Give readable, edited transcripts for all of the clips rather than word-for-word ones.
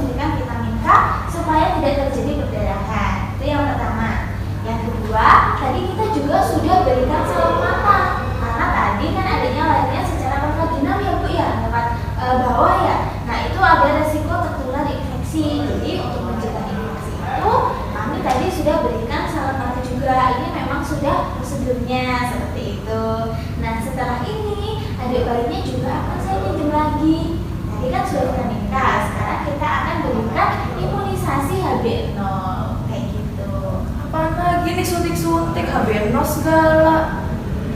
suntikan vitamin K supaya tidak terjadi perdarahan. Itu yang pertama. Yang kedua, tadi kita juga sudah berikan salep mata. Karena tadi kan adanya lahirnya secara pervaginal ya Bu ya, lewat bawah ya. Nah itu ada resiko tertular infeksi. Jadi untuk mencegah infeksi itu kami tadi sudah berikan salep mata juga. Ini memang sudah prosedurnya seperti itu. Nah setelah ini adik bayinya juga akan saya pinjam lagi. Tadi kan sudah vitamin K, sekarang kita akan berikan imunisasi HB0 kayak gitu. Apaan lagi nih suntik-suntik HB0 segala?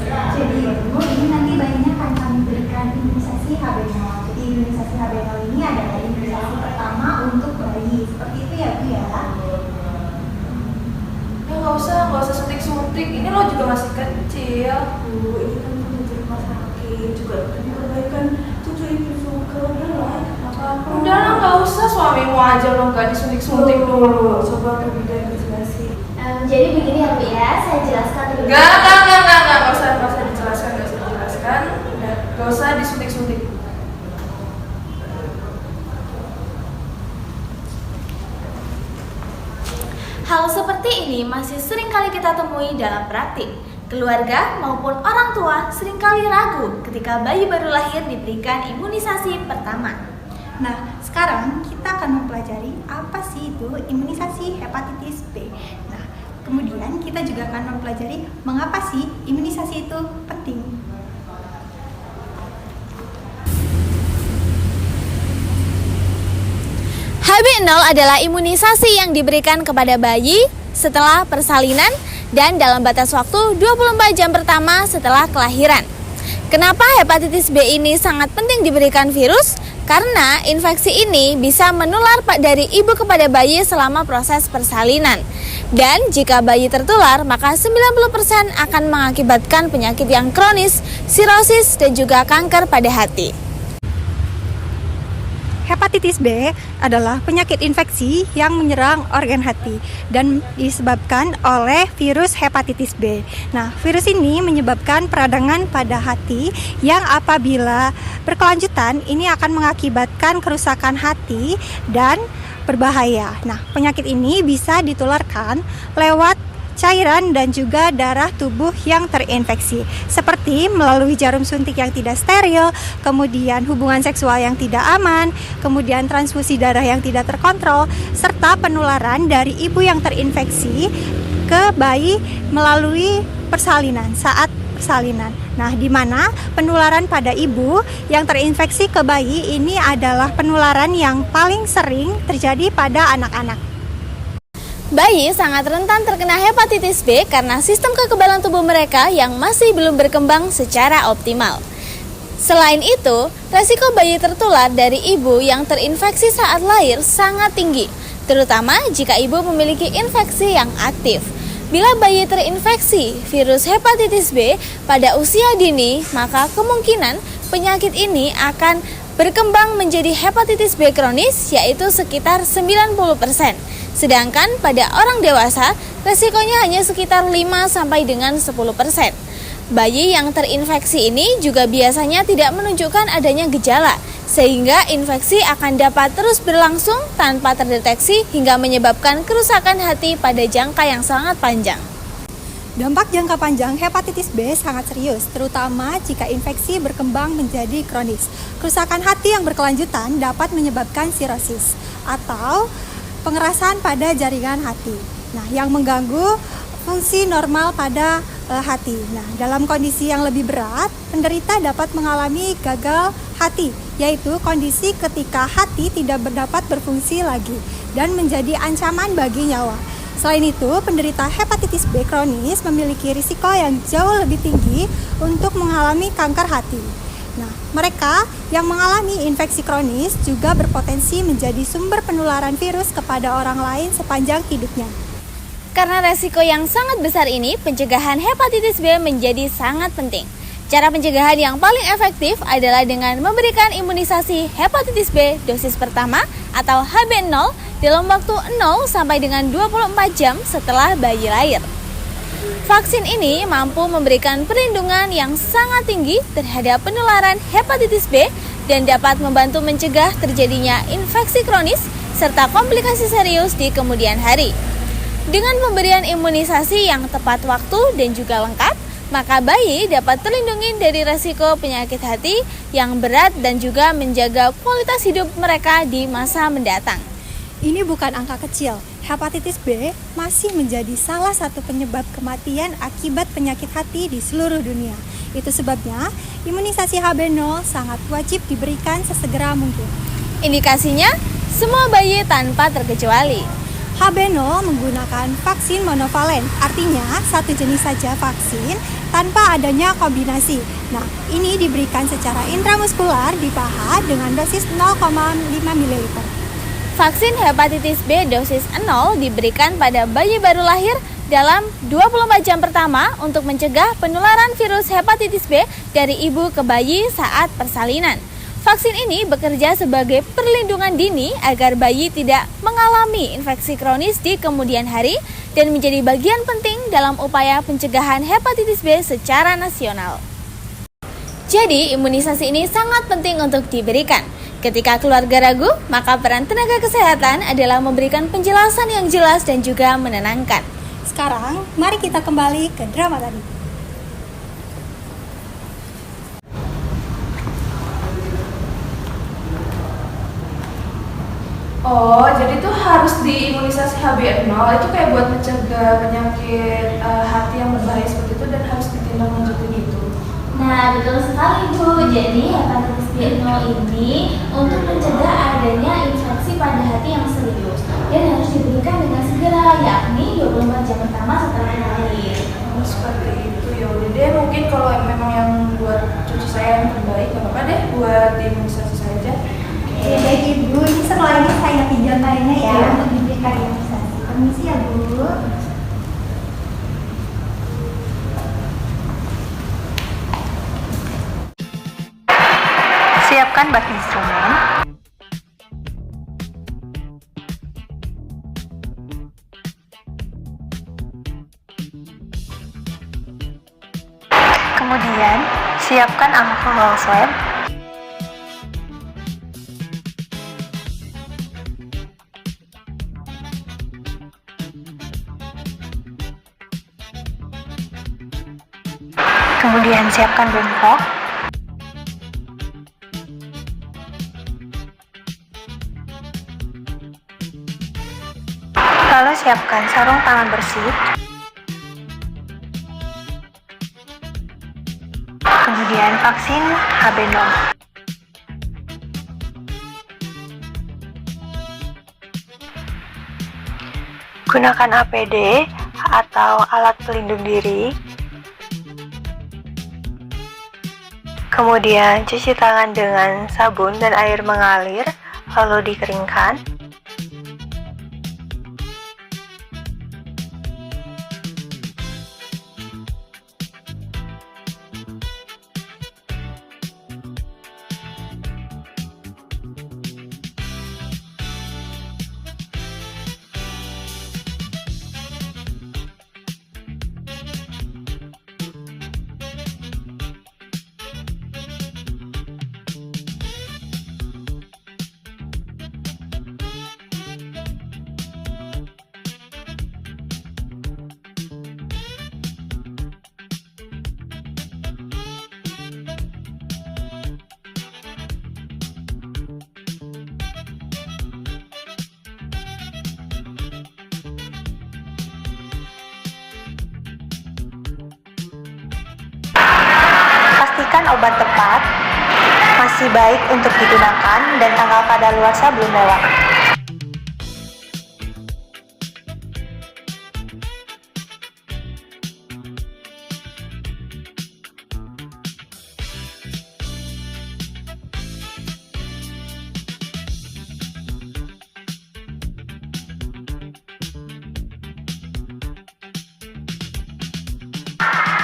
Jadi Bu, ini nanti bayinya akan kami berikan imunisasi HB0. Jadi imunisasi HB0 ini adalah imunisasi pertama untuk bayi. Seperti itu ya Bu ya. Ya nggak usah suntik-suntik. Ini lo juga masih kecil. Bu, ini kan udah di rumah sakit juga untuk perbaikan cucu ibu juga ya. Udah lah, nggak usah, suamimu aja lo nggak disuntik-suntik dulu. Coba lebih dari jelasin. Jadi begini ya Bu ya, saya jelaskan dulu. Nggak usah dijelaskan. Nggak usah disuntik-suntik. Hal seperti ini masih sering kali kita temui dalam praktik. Keluarga maupun orang tua seringkali ragu ketika bayi baru lahir diberikan imunisasi pertama. Nah, sekarang kita akan mempelajari apa sih itu imunisasi hepatitis B. Nah, kemudian kita juga akan mempelajari mengapa sih imunisasi itu penting. HB0 adalah imunisasi yang diberikan kepada bayi setelah persalinan dan dalam batas waktu 24 jam pertama setelah kelahiran. Kenapa hepatitis B ini sangat penting diberikan virus? Karena infeksi ini bisa menular dari ibu kepada bayi selama proses persalinan. Dan jika bayi tertular, maka 90% akan mengakibatkan penyakit yang kronis, sirosis, dan juga kanker pada hati. Hepatitis B adalah penyakit infeksi yang menyerang organ hati dan disebabkan oleh virus hepatitis B. Nah, virus ini menyebabkan peradangan pada hati yang apabila berkelanjutan ini akan mengakibatkan kerusakan hati dan berbahaya. Nah, penyakit ini bisa ditularkan lewat cairan dan juga darah tubuh yang terinfeksi, seperti melalui jarum suntik yang tidak steril, kemudian hubungan seksual yang tidak aman, kemudian transfusi darah yang tidak terkontrol, serta penularan dari ibu yang terinfeksi ke bayi melalui persalinan saat persalinan. Nah, di mana penularan pada ibu yang terinfeksi ke bayi ini adalah penularan yang paling sering terjadi pada anak-anak. Bayi sangat rentan terkena hepatitis B karena sistem kekebalan tubuh mereka yang masih belum berkembang secara optimal. Selain itu, resiko bayi tertular dari ibu yang terinfeksi saat lahir sangat tinggi, terutama jika ibu memiliki infeksi yang aktif. Bila bayi terinfeksi virus hepatitis B pada usia dini, maka kemungkinan penyakit ini akan berkembang menjadi hepatitis B kronis, yaitu sekitar 90%. Sedangkan pada orang dewasa, resikonya hanya sekitar 5 sampai dengan 10%. Bayi yang terinfeksi ini juga biasanya tidak menunjukkan adanya gejala, sehingga infeksi akan dapat terus berlangsung tanpa terdeteksi hingga menyebabkan kerusakan hati pada jangka yang sangat panjang. Dampak jangka panjang hepatitis B sangat serius, terutama jika infeksi berkembang menjadi kronis. Kerusakan hati yang berkelanjutan dapat menyebabkan sirosis atau pengerasan pada jaringan hati. Nah, yang mengganggu fungsi normal pada hati. Nah, dalam kondisi yang lebih berat, penderita dapat mengalami gagal hati, yaitu kondisi ketika hati tidak dapat berfungsi lagi dan menjadi ancaman bagi nyawa. Selain itu, penderita hepatitis B kronis memiliki risiko yang jauh lebih tinggi untuk mengalami kanker hati. Nah, mereka yang mengalami infeksi kronis juga berpotensi menjadi sumber penularan virus kepada orang lain sepanjang hidupnya. Karena resiko yang sangat besar ini, pencegahan hepatitis B menjadi sangat penting. Cara pencegahan yang paling efektif adalah dengan memberikan imunisasi hepatitis B dosis pertama atau HB0 dalam waktu 0 sampai dengan 24 jam setelah bayi lahir. Vaksin ini mampu memberikan perlindungan yang sangat tinggi terhadap penularan hepatitis B dan dapat membantu mencegah terjadinya infeksi kronis serta komplikasi serius di kemudian hari. Dengan pemberian imunisasi yang tepat waktu dan juga lengkap, maka bayi dapat terlindungi dari resiko penyakit hati yang berat dan juga menjaga kualitas hidup mereka di masa mendatang. Ini bukan angka kecil. Hepatitis B masih menjadi salah satu penyebab kematian akibat penyakit hati di seluruh dunia. Itu sebabnya imunisasi HB0 sangat wajib diberikan sesegera mungkin. Indikasinya, semua bayi tanpa terkecuali. HB0 menggunakan vaksin monovalen, artinya satu jenis saja vaksin tanpa adanya kombinasi. Nah, ini diberikan secara intramuskular di paha dengan dosis 0,5 ml. Vaksin hepatitis B dosis 0 diberikan pada bayi baru lahir dalam 24 jam pertama untuk mencegah penularan virus hepatitis B dari ibu ke bayi saat persalinan. Vaksin ini bekerja sebagai perlindungan dini agar bayi tidak mengalami infeksi kronis di kemudian hari dan menjadi bagian penting dalam upaya pencegahan hepatitis B secara nasional. Jadi, imunisasi ini sangat penting untuk diberikan. Ketika keluarga ragu, maka peran tenaga kesehatan adalah memberikan penjelasan yang jelas dan juga menenangkan. Sekarang, mari kita kembali ke drama tadi. Oh, jadi tuh harus diimunisasi HB0 itu kayak buat mencegah penyakit hati yang berbahaya seperti itu dan harus ditindaklanjuti gitu. Nah, betul sekali Bu. Jadi hepatitis B0 ini untuk mencegah adanya infeksi pada hati yang serius dan harus diberikan dengan segera, yakni 24 jam pertama setelah lahir. Oh, seperti itu ya udah deh, mungkin kalau memang yang buat cucu saya yang terbaik gak apa-apa deh buat diimunisasi saja. Oke, baik Ibu, ini setelah ini saya pinjam lainnya ya untuk diberikan imunisasi. Permisi ya Bu. Siapkan bak instrumen. Kemudian, siapkan alkohol swab. Kemudian siapkan bengkok. Lalu siapkan sarung tangan bersih. Kemudian vaksin HB0. Gunakan APD atau alat pelindung diri. Kemudian cuci tangan dengan sabun dan air mengalir, lalu dikeringkan. Pastikan obat tepat, masih baik untuk digunakan, dan tanggal kadaluarsa belum lewat.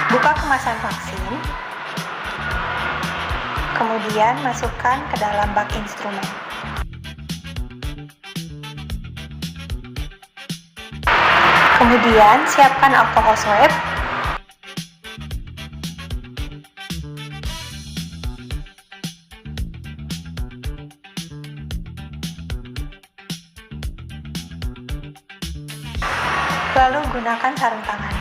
Buka kemasan vaksin, kemudian masukkan ke dalam bak instrumen. Kemudian siapkan alkohol swab. Selalu gunakan sarung tangan.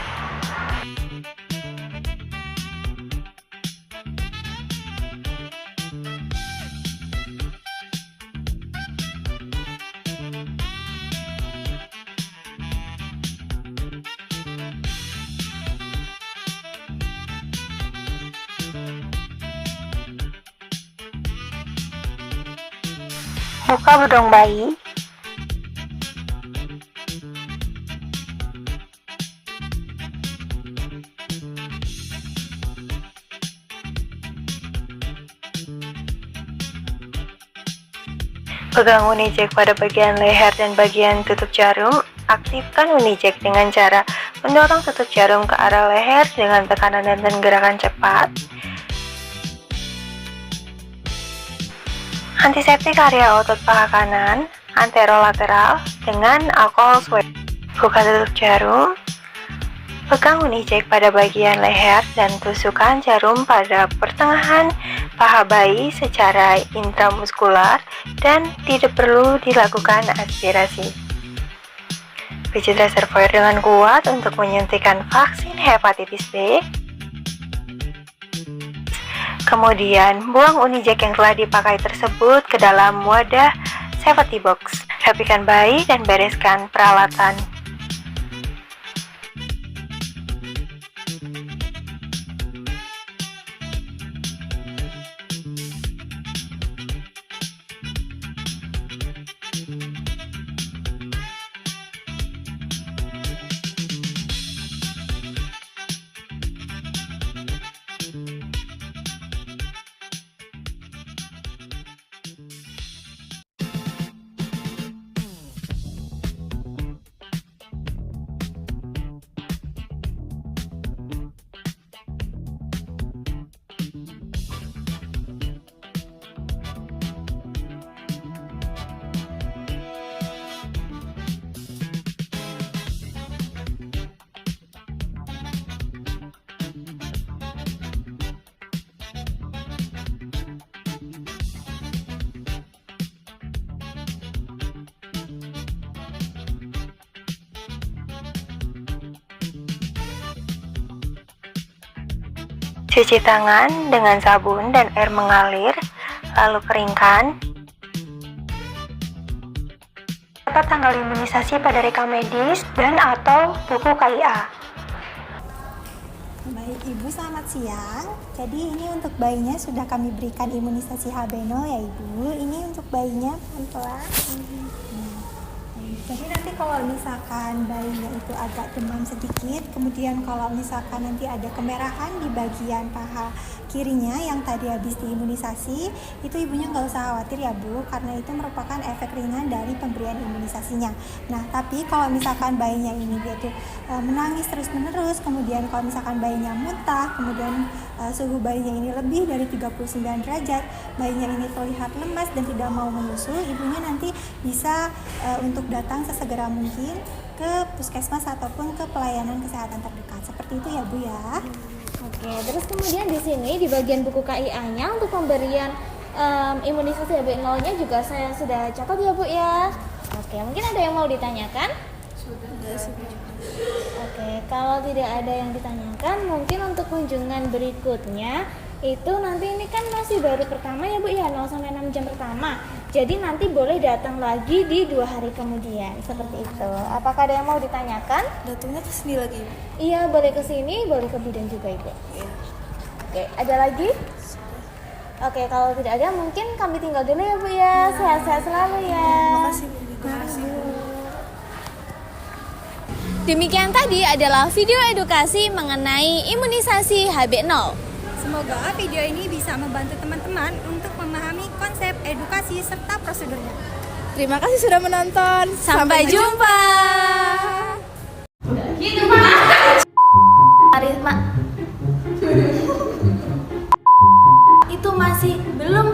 Buka bedong bayi. Pegang Unijek pada bagian leher dan bagian tutup jarum. Aktifkan Unijek dengan cara mendorong tutup jarum ke arah leher dengan tekanan dan gerakan cepat. Antiseptik area otot paha kanan, anterolateral dengan alkohol swab. Buka tutup jarum. Pegang Unijek pada bagian leher dan tusukkan jarum pada pertengahan paha bayi secara intramuskular dan tidak perlu dilakukan aspirasi. Pijat reservoir dengan kuat untuk menyuntikkan vaksin hepatitis B. Kemudian, buang Unijek yang telah dipakai tersebut ke dalam wadah safety box. Rapikan bayi dan bereskan peralatan. Cuci tangan dengan sabun dan air mengalir, lalu keringkan. Dapat tanggal imunisasi pada rekam medis dan atau buku KIA. Baik Ibu, selamat siang. Jadi ini untuk bayinya sudah kami berikan imunisasi HB0 ya Ibu. Ini untuk bayinya pelan-pelan. Jadi nanti kalau misalkan bayinya itu agak demam sedikit, kemudian kalau misalkan nanti ada kemerahan di bagian paha kirinya yang tadi habis diimunisasi, itu ibunya nggak usah khawatir ya Bu, karena itu merupakan efek ringan dari pemberian imunisasinya. Nah, tapi kalau misalkan bayinya ini dia tuh menangis terus-menerus, kemudian kalau misalkan bayinya muntah, kemudian suhu bayinya ini lebih dari 39 derajat, bayinya ini terlihat lemas dan tidak mau menyusu, ibunya nanti bisa untuk datang sesegera mungkin ke puskesmas ataupun ke pelayanan kesehatan terdekat. Seperti itu ya Bu ya. Oke, terus kemudian di sini di bagian buku KIA-nya untuk pemberian imunisasi HB0-nya juga saya sudah catat ya Bu ya. Oke, mungkin ada yang mau ditanyakan? Sudah. Oke, kalau tidak ada yang ditanyakan, mungkin untuk kunjungan berikutnya itu nanti ini kan masih baru pertama ya Bu ya, 0 sampai 6 jam pertama. Jadi nanti boleh datang lagi di 2 hari kemudian, seperti itu. Apakah ada yang mau ditanyakan? Datangnya ke sini lagi. Iya, boleh ke sini, boleh ke bidan juga Ibu. Iya. Oke, ada lagi? Oke, kalau tidak ada mungkin kami tinggal dulu ya Bu ya. Sehat-sehat selalu ya. Makasih Bu. Demikian tadi adalah video edukasi mengenai imunisasi HB0. Semoga video ini bisa membantu teman-teman untuk memahami konsep edukasi serta prosedurnya. Terima kasih sudah menonton. Sampai jumpa. Risma. Itu masih belum